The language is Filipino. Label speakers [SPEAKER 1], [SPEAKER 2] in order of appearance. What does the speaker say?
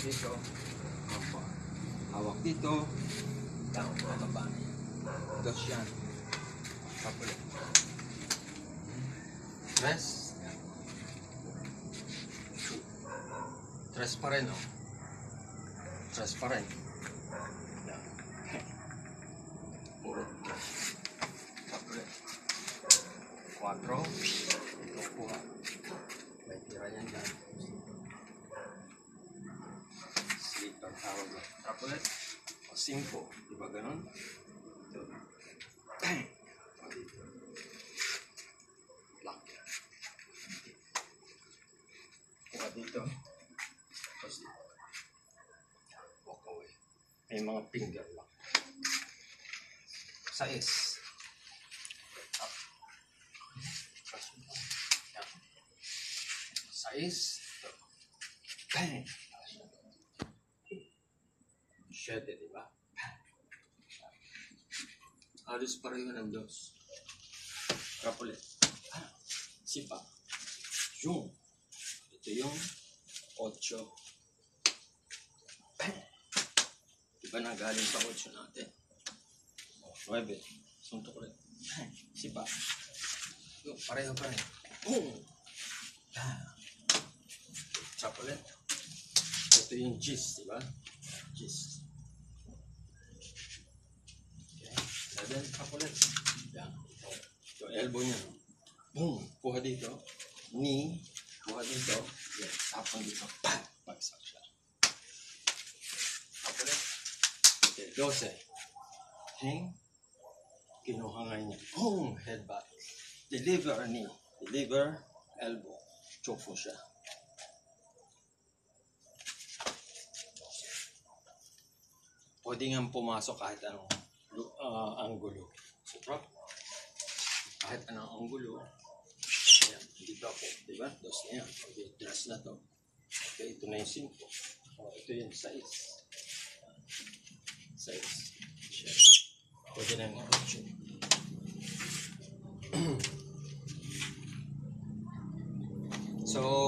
[SPEAKER 1] dito. Opo. Hawak dito. Down. Pababa na yan. Dos yan. Kapula. Tres. Tres pa rin, oh. Tres pa rin. Yan. Puro. Kapula. 4. Ito kuha. May tira yan dyan. Sleeper tawag na. Kapula. 5. Diba ganun? Ito. Lock. Kuha dito. Tapos walk away. May mga finger lock. 6. Up. 6. Bang! 7, diba? Halos pareho ng dos. Kapulit. Sipa. Yung. Ito yung 8. Diba na galing sa 8 natin? 9. Suntok ulit. Sipa. Yung pareho pa rin. Kapulit. Ito yung gis, diba? Gis. 7, kapulit. Yan. Yung elbow niya. Boom. Kuha dito. Knee. Kuha dito. Yan. Tapon dito. Pag. Bagsak siya. Kapulit. Okay. 12. Hang. Kinuha nga niya. Boom. Headbutt. Deliver knee. Deliver elbow. Choke mo siya. Pwede nga pumasok kahit anong anggulo. So, drop. Kahit anong anggulo. Ayan, dito ako. Diba? Dos na yan. Okay, dress na to. Okay, ito na yung 5. Oh, ito yung 6. 6. Pwede na yung